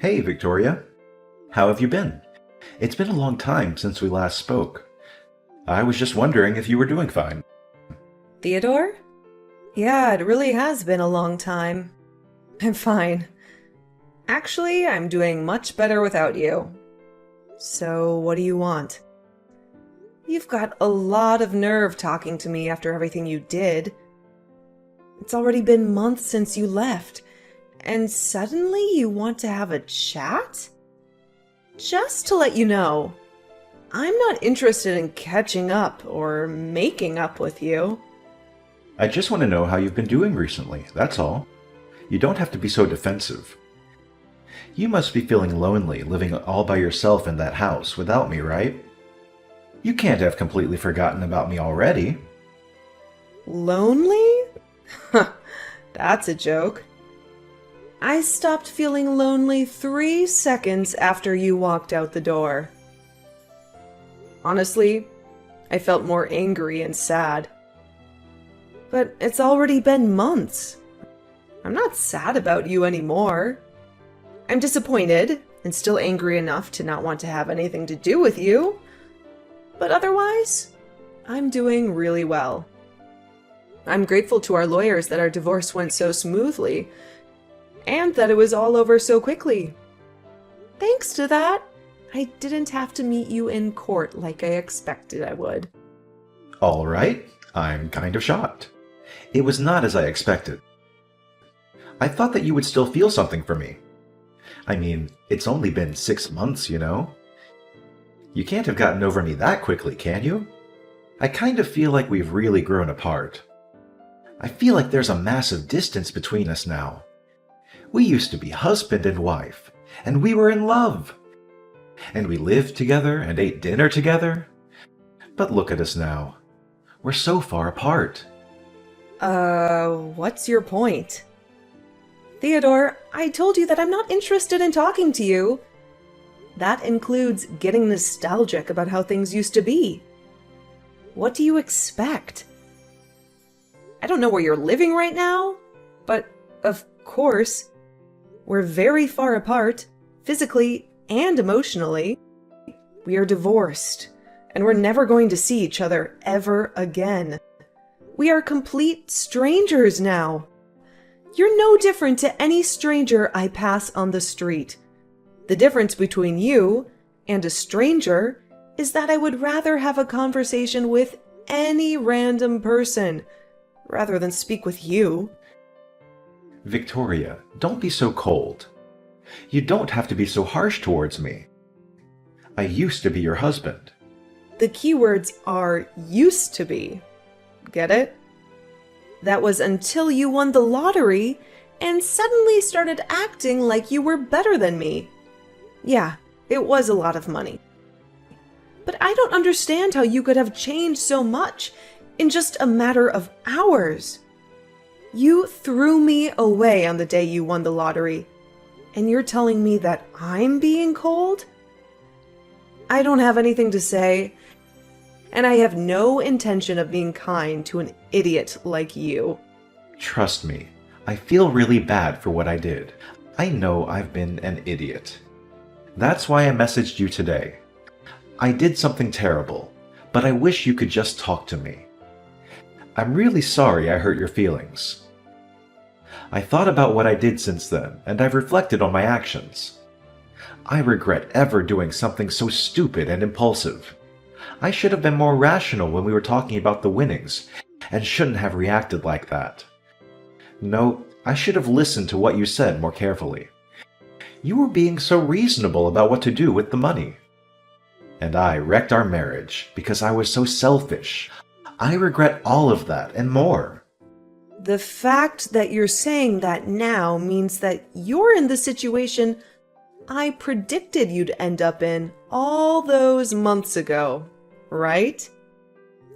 Hey, Victoria. How have you been? It's been a long time since we last spoke. I was just wondering if you were doing fine. Theodore? Yeah, it really has been a long time. I'm fine. Actually, I'm doing much better without you. So, what do you want? You've got a lot of nerve talking to me after everything you did. It's already been months since you left, and suddenly you want to have a chat? Just to let you know, I'm not interested in catching up or making up with you. I just want to know how you've been doing recently, that's all. You don't have to be so defensive. You must be feeling lonely living all by yourself in that house without me, right? You can't have completely forgotten about me already. Lonely? Huh, that's a joke. I stopped feeling lonely 3 seconds after you walked out the door. Honestly, I felt more angry and sad. But it's already been months. I'm not sad about you anymore. I'm disappointed and still angry enough to not want to have anything to do with you. But otherwise, I'm doing really well. I'm grateful to our lawyers that our divorce went so smoothly, and that it was all over so quickly. Thanks to that, I didn't have to meet you in court like I expected I would. All right, I'm kind of shocked. It was not as I expected. I thought that you would still feel something for me. I mean, it's only been 6 months, you know? You can't have gotten over me that quickly, can you? I kind of feel like we've really grown apart. I feel like there's a massive distance between us now. We used to be husband and wife, and we were in love. And we lived together and ate dinner together. But look at us now. We're so far apart. What's your point? Theodore, I told you that I'm not interested in talking to you. That includes getting nostalgic about how things used to be. What do you expect? I don't know where you're living right now, but of course, we're very far apart, physically and emotionally. We are divorced, and we're never going to see each other ever again. We are complete strangers now. You're no different to any stranger I pass on the street. The difference between you and a stranger is that I would rather have a conversation with any random person rather than speak with you. Victoria, don't be so cold. You don't have to be so harsh towards me. I used to be your husband. The keywords are used to be. Get it? That was until you won the lottery and suddenly started acting like you were better than me. Yeah, it was a lot of money. But I don't understand how you could have changed so much in just a matter of hours. You threw me away on the day you won the lottery, and you're telling me that I'm being cold? I don't have anything to say, and I have no intention of being kind to an idiot like you. Trust me, I feel really bad for what I did. I know I've been an idiot. That's why I messaged you today. I did something terrible, but I wish you could just talk to me. I'm really sorry I hurt your feelings. I thought about what I did since then, and I've reflected on my actions. I regret ever doing something so stupid and impulsive. I should have been more rational when we were talking about the winnings, and shouldn't have reacted like that. No, I should have listened to what you said more carefully. You were being so reasonable about what to do with the money. And I wrecked our marriage because I was so selfish. I regret all of that and more. The fact that you're saying that now means that you're in the situation I predicted you'd end up in all those months ago, right?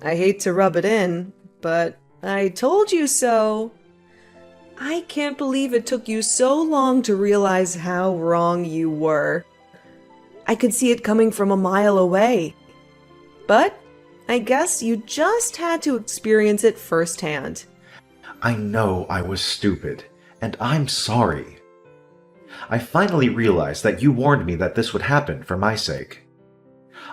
I hate to rub it in, but I told you so. I can't believe it took you so long to realize how wrong you were. I could see it coming from a mile away. But I guess you just had to experience it firsthand. I know I was stupid, and I'm sorry. I finally realized that you warned me that this would happen for my sake.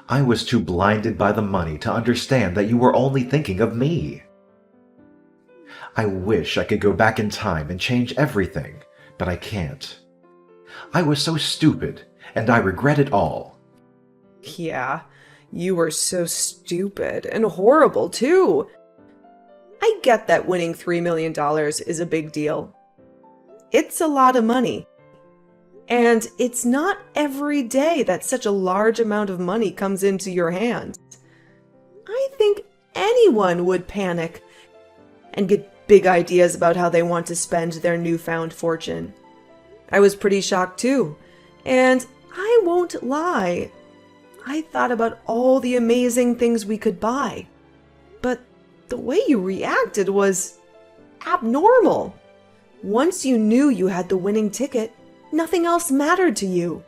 I was too blinded by the money to understand that you were only thinking of me. I wish I could go back in time and change everything, but I can't. I was so stupid, and I regret it all. Yeah, you were so stupid and horrible, too. I get that winning $3 million is a big deal. It's a lot of money. And it's not every day that such a large amount of money comes into your hands. I think anyone would panic and get big ideas about how they want to spend their newfound fortune. I was pretty shocked too, and I won't lie. I thought about all the amazing things we could buy, but the way you reacted was abnormal. Once you knew you had the winning ticket, nothing else mattered to you.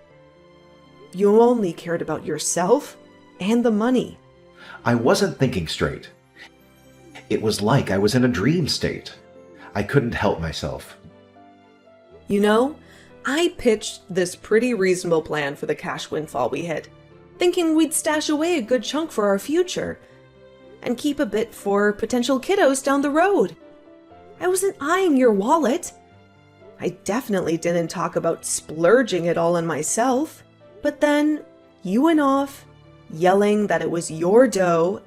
You only cared about yourself and the money. I wasn't thinking straight. It was like I was in a dream state. I couldn't help myself. You know, I pitched this pretty reasonable plan for the cash windfall we hit, thinking we'd stash away a good chunk for our future and keep a bit for potential kiddos down the road. I wasn't eyeing your wallet. I definitely didn't talk about splurging it all on myself. But then you went off, yelling that it was your dough,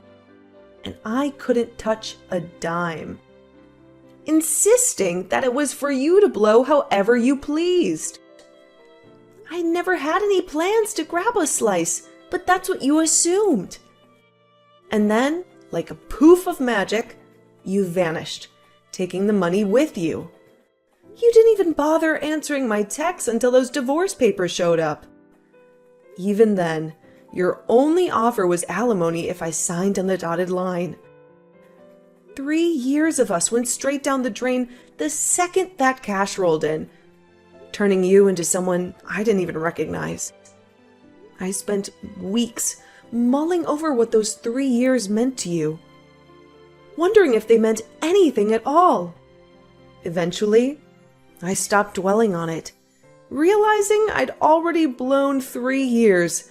and I couldn't touch a dime, insisting that it was for you to blow however you pleased. I never had any plans to grab a slice, but that's what you assumed. And then, like a poof of magic, you vanished, taking the money with you. You didn't even bother answering my texts until those divorce papers showed up. Even then, your only offer was alimony if I signed on the dotted line. 3 years of us went straight down the drain the second that cash rolled in, turning you into someone I didn't even recognize. I spent weeks mulling over what those 3 years meant to you, wondering if they meant anything at all. Eventually, I stopped dwelling on it, realizing I'd already blown 3 years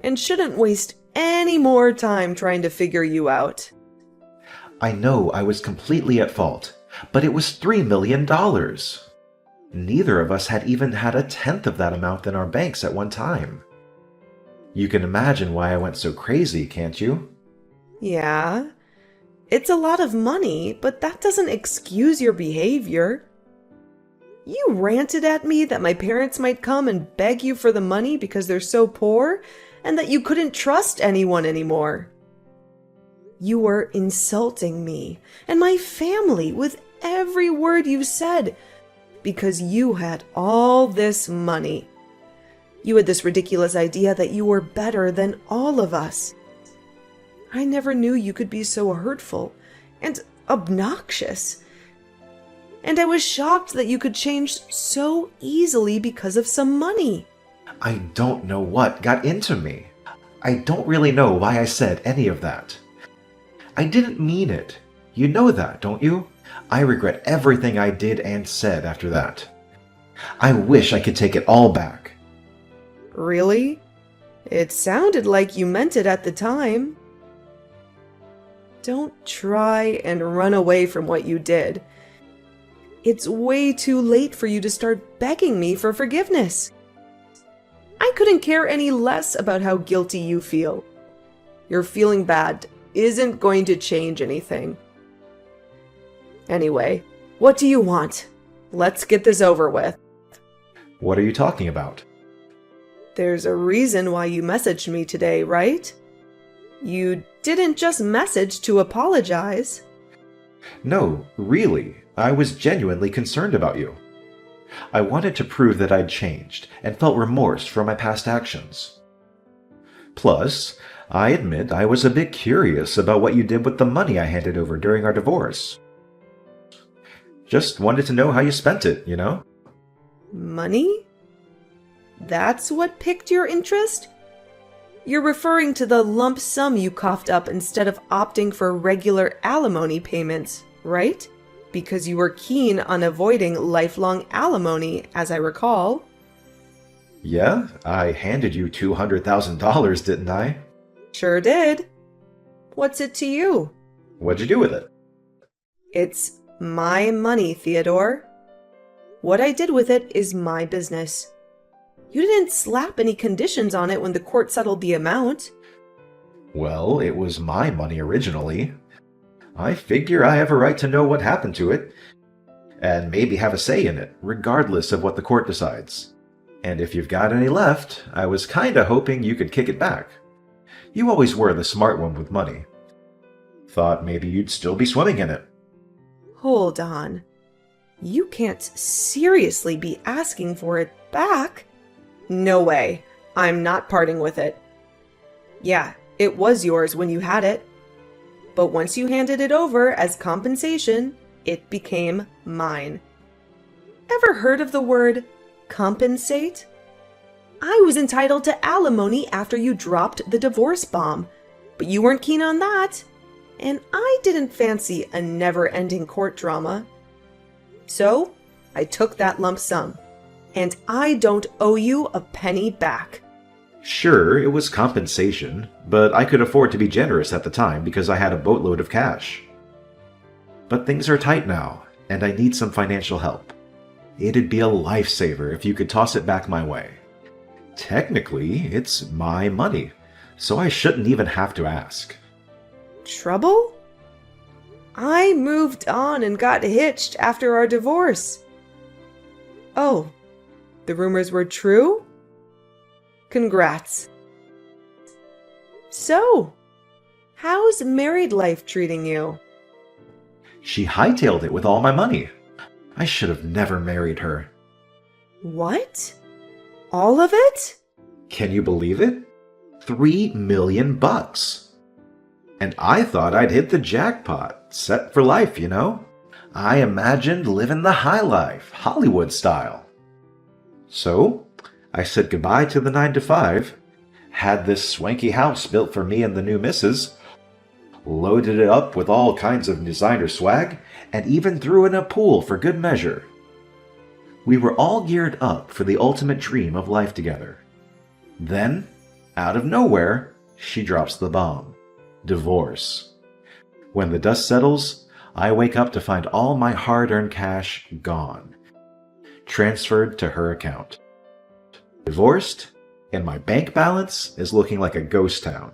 and shouldn't waste any more time trying to figure you out. I know I was completely at fault, but it was $3 million. Neither of us had even had a tenth of that amount in our banks at one time. You can imagine why I went so crazy, can't you? Yeah, it's a lot of money, but that doesn't excuse your behavior. You ranted at me that my parents might come and beg you for the money because they're so poor, and that you couldn't trust anyone anymore. You were insulting me and my family with every word you said because you had all this money. You had this ridiculous idea that you were better than all of us. I never knew you could be so hurtful and obnoxious. And I was shocked that you could change so easily because of some money. I don't know what got into me. I don't really know why I said any of that. I didn't mean it. You know that, don't you? I regret everything I did and said after that. I wish I could take it all back. Really? It sounded like you meant it at the time. Don't try and run away from what you did. It's way too late for you to start begging me for forgiveness. I couldn't care any less about how guilty you feel. Your feeling bad isn't going to change anything. Anyway, what do you want? Let's get this over with. What are you talking about? There's a reason why you messaged me today, right? You didn't just message to apologize. No, really, I was genuinely concerned about you. I wanted to prove that I'd changed and felt remorse for my past actions. Plus, I admit I was a bit curious about what you did with the money I handed over during our divorce. Just wanted to know how you spent it, you know? Money? That's what piqued your interest? You're referring to the lump sum you coughed up instead of opting for regular alimony payments, right? because you were keen on avoiding lifelong alimony, as I recall. Yeah, I handed you $200,000, didn't I? Sure did. What's it to you? What'd you do with it? It's my money, Theodore. What I did with it is my business. You didn't slap any conditions on it when the court settled the amount. Well, it was my money originally. I figure I have a right to know what happened to it, and maybe have a say in it, regardless of what the court decides. And if you've got any left, I was kinda hoping you could kick it back. You always were the smart one with money. Thought maybe you'd still be swimming in it. Hold on. You can't seriously be asking for it back. No way. I'm not parting with it. Yeah, it was yours when you had it. But once you handed it over as compensation, it became mine. Ever heard of the word compensate? I was entitled to alimony after you dropped the divorce bomb, but you weren't keen on that, and I didn't fancy a never-ending court drama. So, I took that lump sum, and I don't owe you a penny back. Sure, it was compensation, but I could afford to be generous at the time because I had a boatload of cash. But things are tight now, and I need some financial help. It'd be a lifesaver if you could toss it back my way. Technically, it's my money, so I shouldn't even have to ask. Trouble? I moved on and got hitched after our divorce. Oh, the rumors were true? Congrats. So, how's married life treating you? She hightailed it with all my money. I should have never married her. What? All of it? Can you believe it? $3 million. And I thought I'd hit the jackpot, set for life, you know? I imagined living the high life, Hollywood style. So, I said goodbye to the 9 to 5, had this swanky house built for me and the new missus, loaded it up with all kinds of designer swag, and even threw in a pool for good measure. We were all geared up for the ultimate dream of life together. Then, out of nowhere, she drops the bomb. Divorce. When the dust settles, I wake up to find all my hard-earned cash gone. Transferred to her account. Divorced, and my bank balance is looking like a ghost town.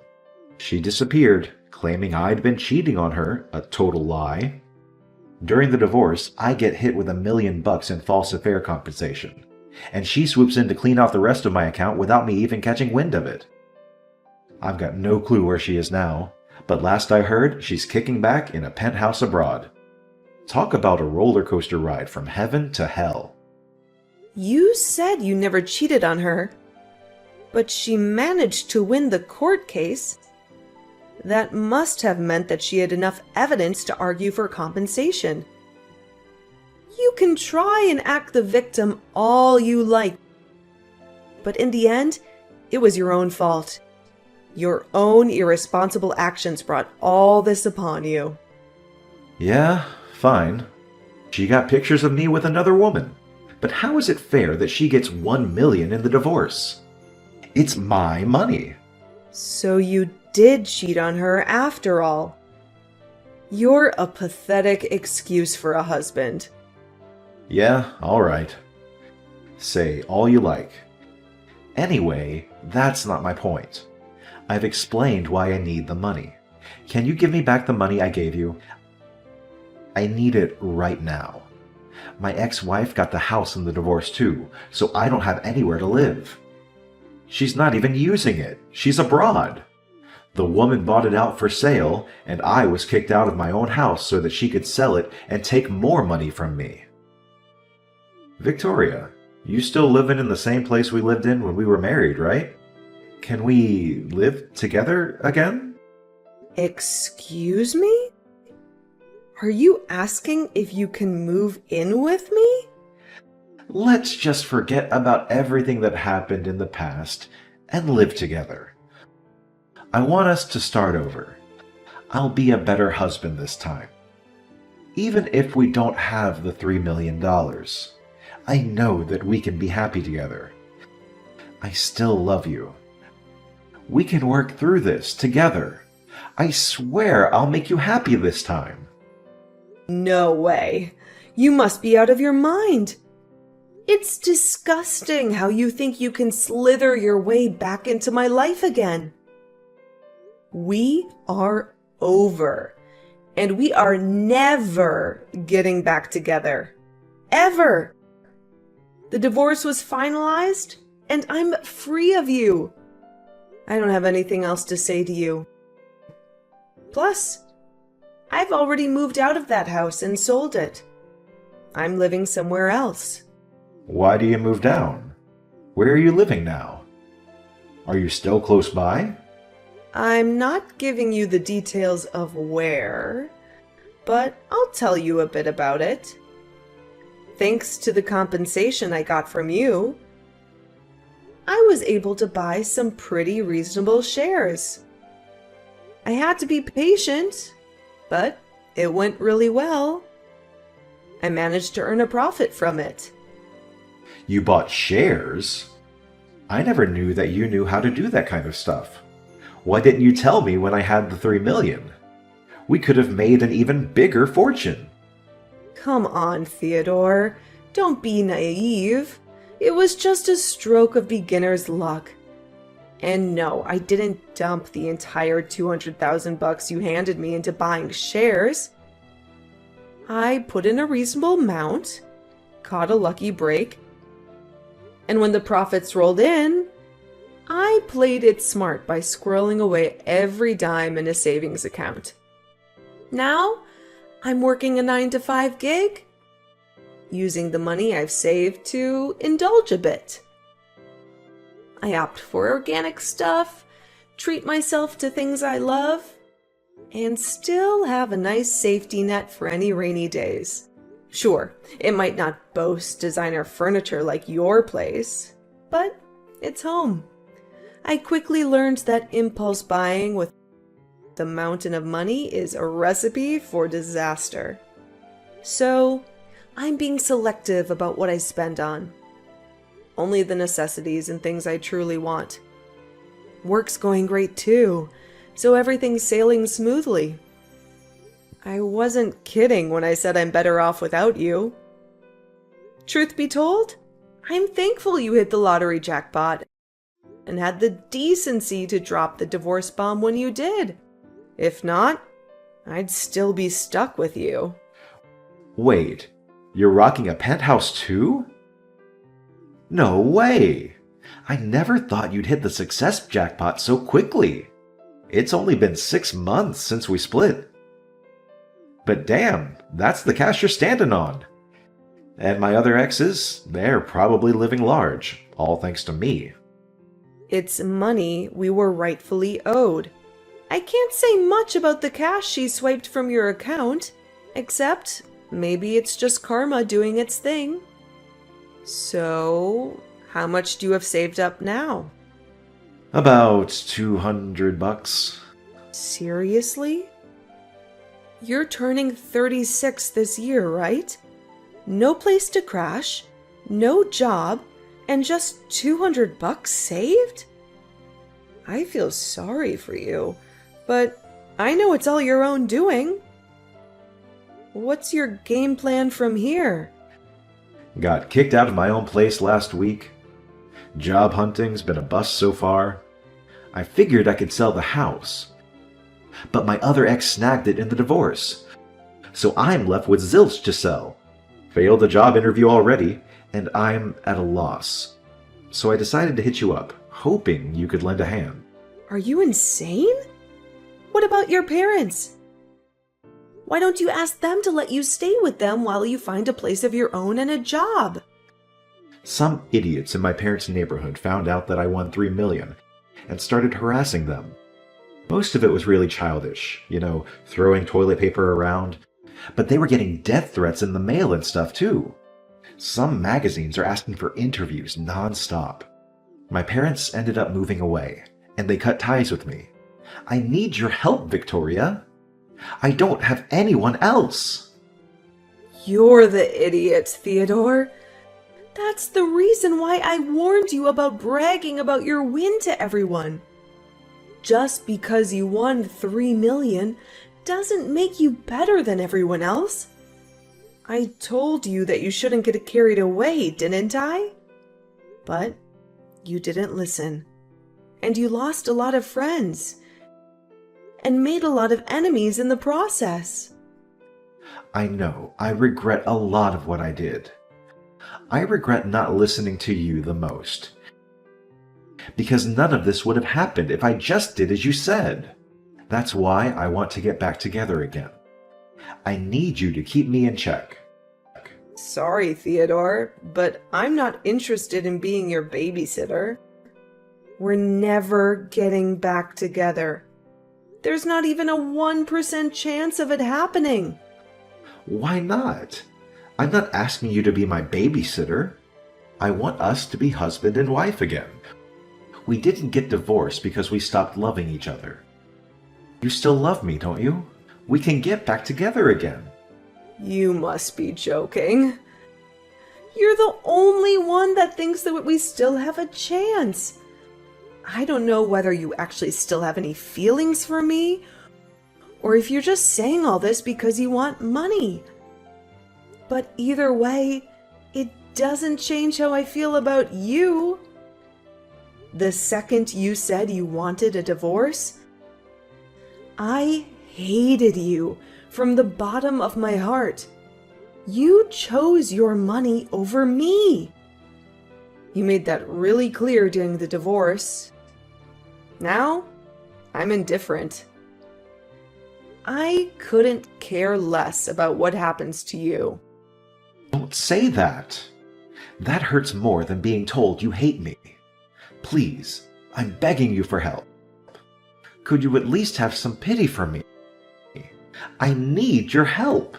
She disappeared, claiming I'd been cheating on her, a total lie. During the divorce, I get hit with $1 million in false affair compensation, and she swoops in to clean out the rest of my account without me even catching wind of it. I've got no clue where she is now, but last I heard, she's kicking back in a penthouse abroad. Talk about a roller coaster ride from heaven to hell. You said you never cheated on her, but she managed to win the court case. That must have meant that she had enough evidence to argue for compensation. You can try and act the victim all you like, but in the end, it was your own fault. Your own irresponsible actions brought all this upon you. Yeah, fine. She got pictures of me with another woman. But how is it fair that she gets $1 million in the divorce? It's my money. So you did cheat on her after all. You're a pathetic excuse for a husband. Yeah, all right. Say all you like. Anyway, that's not my point. I've explained why I need the money. Can you give me back the money I gave you? I need it right now. My ex-wife got the house in the divorce too, so I don't have anywhere to live. She's not even using it. She's abroad. The woman bought it out for sale, and I was kicked out of my own house so that she could sell it and take more money from me. Victoria, you still living in the same place we lived in when we were married, right? Can we live together again? Excuse me? Are you asking if you can move in with me? Let's just forget about everything that happened in the past and live together. I want us to start over. I'll be a better husband this time. Even if we don't have the $3 million, I know that we can be happy together. I still love you. We can work through this together. I swear I'll make you happy this time. No way. You must be out of your mind. It's disgusting how you think you can slither your way back into my life again. We are over, and we are never getting back together. Ever. The divorce was finalized, and I'm free of you. I don't have anything else to say to you. Plus, I've already moved out of that house and sold it. I'm living somewhere else. Why do you move down? Where are you living now? Are you still close by? I'm not giving you the details of where, but I'll tell you a bit about it. Thanks to the compensation I got from you, I was able to buy some pretty reasonable shares. I had to be patient, but it went really well. I managed to earn a profit from it. You bought shares? I never knew that you knew how to do that kind of stuff. Why didn't you tell me when I had the $3 million? We could have made an even bigger fortune. Come on, Theodore. Don't be naive. It was just a stroke of beginner's luck. And no, I didn't dump the entire $200,000 you handed me into buying shares. I put in a reasonable amount, caught a lucky break, and when the profits rolled in, I played it smart by squirreling away every dime in a savings account. Now, I'm working a 9-to-5 gig, using the money I've saved to indulge a bit. I opt for organic stuff, treat myself to things I love, and still have a nice safety net for any rainy days. Sure, it might not boast designer furniture like your place, but it's home. I quickly learned that impulse buying with the mountain of money is a recipe for disaster. So, I'm being selective about what I spend on. Only the necessities and things I truly want. Work's going great too, so everything's sailing smoothly. I wasn't kidding when I said I'm better off without you. Truth be told, I'm thankful you hit the lottery jackpot and had the decency to drop the divorce bomb when you did. If not, I'd still be stuck with you. Wait, you're rocking a penthouse too? No way! I never thought you'd hit the success jackpot so quickly. It's only been 6 months since we split. But damn, that's the cash you're standing on. And my other exes, they're probably living large, all thanks to me. It's money we were rightfully owed. I can't say much about the cash she swiped from your account, except maybe it's just karma doing its thing. So, how much do you have saved up now? About $200. Seriously? You're turning 36 this year, right? No place to crash, no job, and just $200 saved? I feel sorry for you, but I know it's all your own doing. What's your game plan from here? Got kicked out of my own place last week. Job hunting's been a bust so far. I figured I could sell the house. But my other ex snagged it in the divorce. So I'm left with zilch to sell. Failed the job interview already, and I'm at a loss. So I decided to hit you up, hoping you could lend a hand. Are you insane? What about your parents? Why don't you ask them to let you stay with them while you find a place of your own and a job? Some idiots in my parents' neighborhood found out that I won $3 million and started harassing them. Most of it was really childish, throwing toilet paper around. But they were getting death threats in the mail and stuff too. Some magazines are asking for interviews nonstop. My parents ended up moving away, and they cut ties with me. I need your help, Victoria. I don't have anyone else. You're the idiot, Theodore. That's the reason why I warned you about bragging about your win to everyone. Just because you won 3 million doesn't make you better than everyone else. I told you that you shouldn't get carried away, didn't I? But you didn't listen. And you lost a lot of friends. And made a lot of enemies in the process. I know. I regret a lot of what I did. I regret not listening to you the most. Because none of this would have happened if I just did as you said. That's why I want to get back together again. I need you to keep me in check. Sorry, Theodore, but I'm not interested in being your babysitter. We're never getting back together. There's not even a 1% chance of it happening. Why not? I'm not asking you to be my babysitter. I want us to be husband and wife again. We didn't get divorced because we stopped loving each other. You still love me, don't you? We can get back together again. You must be joking. You're the only one that thinks that we still have a chance. I don't know whether you actually still have any feelings for me, or if you're just saying all this because you want money. But either way, it doesn't change how I feel about you. The second you said you wanted a divorce, I hated you from the bottom of my heart. You chose your money over me. You made that really clear during the divorce. Now, I'm indifferent. I couldn't care less about what happens to you. Don't say that. That hurts more than being told you hate me. Please, I'm begging you for help. Could you at least have some pity for me? I need your help.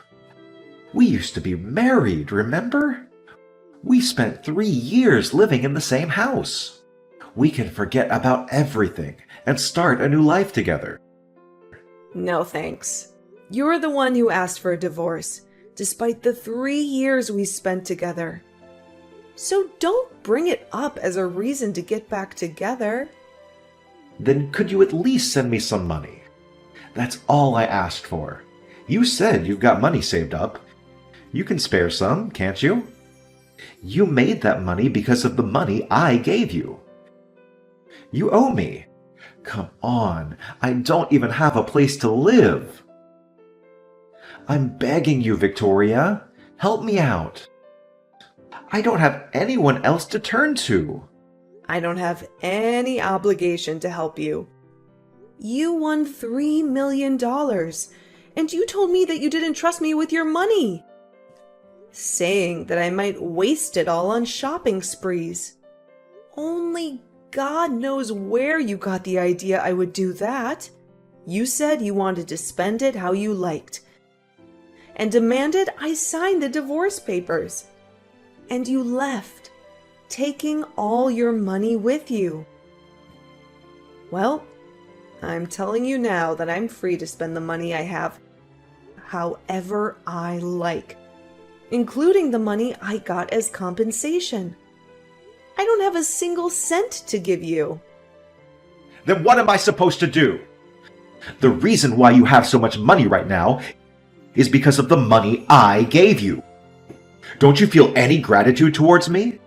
We used to be married, remember? We spent 3 years living in the same house. We can forget about everything and start a new life together. No thanks. You're the one who asked for a divorce, despite the 3 years we spent together. So don't bring it up as a reason to get back together. Then could you at least send me some money? That's all I asked for. You said you've got money saved up. You can spare some, can't you? You made that money because of the money I gave you. You owe me. Come on, I don't even have a place to live. I'm begging you, Victoria. Help me out. I don't have anyone else to turn to. I don't have any obligation to help you. You won $3 million, and you told me that you didn't trust me with your money, saying that I might waste it all on shopping sprees. Only God knows where you got the idea I would do that. You said you wanted to spend it how you liked, and demanded I sign the divorce papers. And you left, taking all your money with you. Well, I'm telling you now that I'm free to spend the money I have however I like, including the money I got as compensation. I don't have a single cent to give you. Then what am I supposed to do? The reason why you have so much money right now is because of the money I gave you. Don't you feel any gratitude towards me?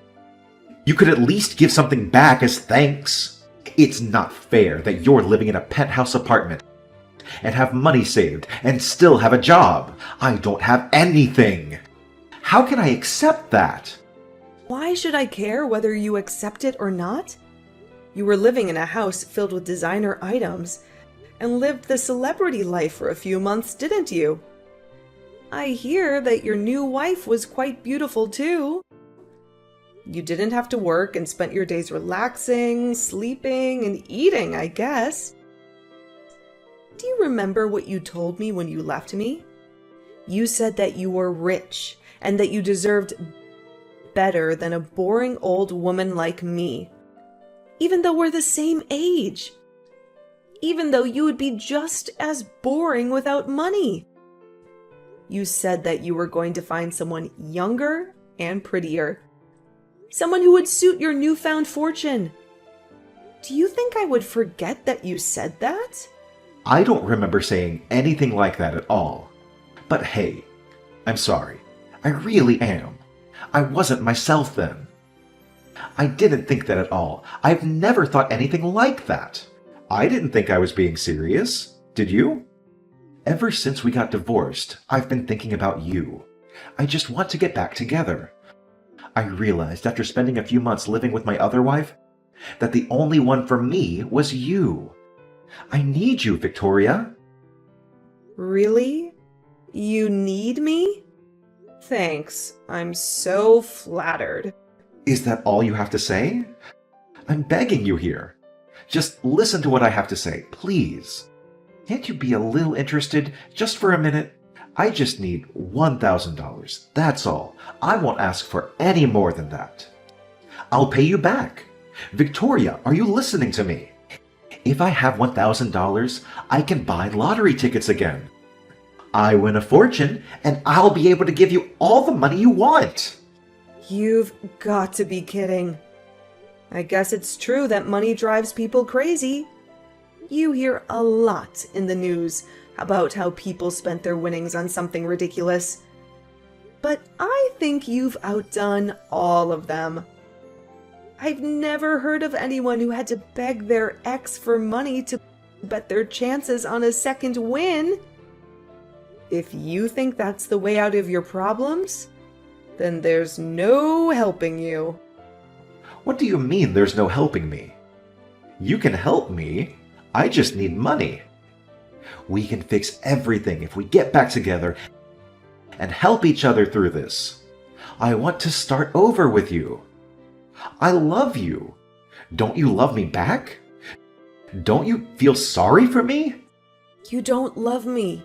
You could at least give something back as thanks. It's not fair that you're living in a penthouse apartment and have money saved and still have a job. I don't have anything. How can I accept that? Why should I care whether you accept it or not? You were living in a house filled with designer items and lived the celebrity life for a few months, didn't you? I hear that your new wife was quite beautiful too. You didn't have to work and spent your days relaxing, sleeping, and eating, I guess. Do you remember what you told me when you left me? You said that you were rich and that you deserved better than a boring old woman like me, even though we're the same age. Even though you would be just as boring without money. You said that you were going to find someone younger and prettier. Someone who would suit your newfound fortune. Do you think I would forget that you said that? I don't remember saying anything like that at all. But hey, I'm sorry. I really am. I wasn't myself then. I didn't think that at all. I've never thought anything like that. I didn't think I was being serious. Did you? Ever since we got divorced, I've been thinking about you. I just want to get back together. I realized after spending a few months living with my other wife that the only one for me was you. I need you, Victoria. Really? You need me? Thanks. I'm so flattered. Is that all you have to say? I'm begging you here. Just listen to what I have to say, please. Can't you be a little interested just for a minute? I just need $1,000. That's all. I won't ask for any more than that. I'll pay you back. Victoria, are you listening to me? If I have $1,000, I can buy lottery tickets again. I win a fortune, and I'll be able to give you all the money you want. You've got to be kidding. I guess it's true that money drives people crazy. You hear a lot in the news about how people spent their winnings on something ridiculous. But I think you've outdone all of them. I've never heard of anyone who had to beg their ex for money to bet their chances on a second win. If you think that's the way out of your problems, then there's no helping you. What do you mean there's no helping me? You can help me. I just need money. We can fix everything if we get back together and help each other through this. I want to start over with you. I love you. Don't you love me back? Don't you feel sorry for me? You don't love me.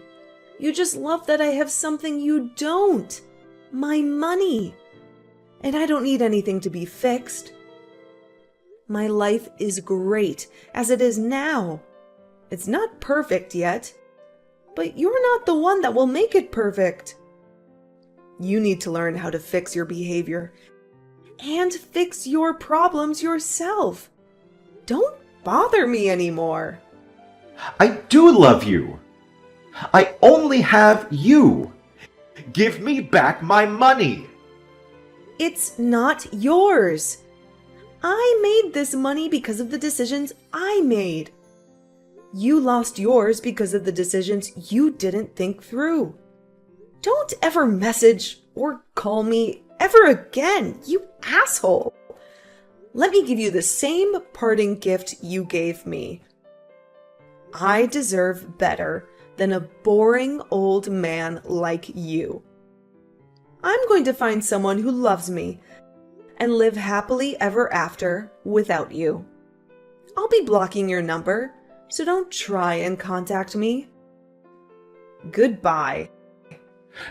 You just love that I have something you don't. My money. And I don't need anything to be fixed. My life is great as it is now. It's not perfect yet, but you're not the one that will make it perfect. You need to learn how to fix your behavior and fix your problems yourself. Don't bother me anymore. I do love you. I only have you. Give me back my money. It's not yours. I made this money because of the decisions I made. You lost yours because of the decisions you didn't think through. Don't ever message or call me ever again, you asshole. Let me give you the same parting gift you gave me. I deserve better than a boring old man like you. I'm going to find someone who loves me and live happily ever after without you. I'll be blocking your number, so don't try and contact me. Goodbye.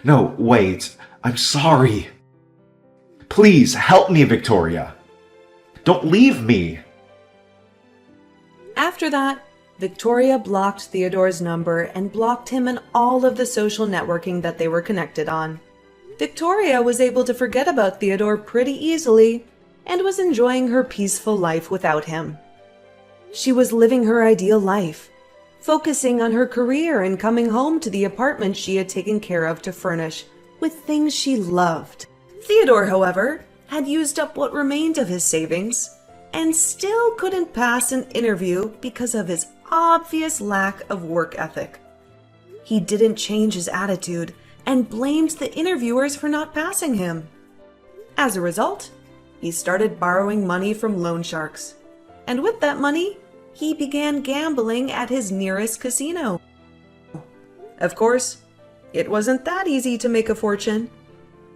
No, wait. I'm sorry. Please help me, Victoria. Don't leave me. After that, Victoria blocked Theodore's number and blocked him in all of the social networking that they were connected on. Victoria was able to forget about Theodore pretty easily and was enjoying her peaceful life without him. She was living her ideal life, focusing on her career and coming home to the apartment she had taken care of to furnish with things she loved. Theodore, however, had used up what remained of his savings and still couldn't pass an interview because of his obvious lack of work ethic. He didn't change his attitude and blamed the interviewers for not passing him. As a result, he started borrowing money from loan sharks, and with that money, he began gambling at his nearest casino. Of course, it wasn't that easy to make a fortune,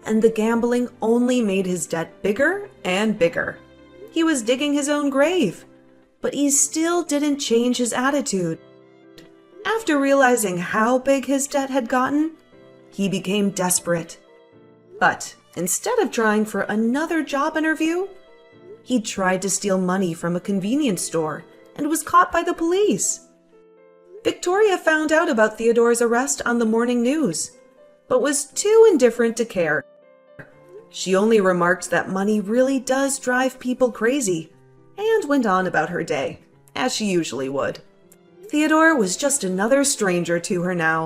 and the gambling only made his debt bigger and bigger. He was digging his own grave, but he still didn't change his attitude. After realizing how big his debt had gotten, he became desperate. But instead of trying for another job interview, he tried to steal money from a convenience store and was caught by the police. Victoria found out about Theodore's arrest on the morning news. but was too indifferent to care. She only remarked that money really does drive people crazy, and went on about her day, as she usually would. Theodore was just another stranger to her now.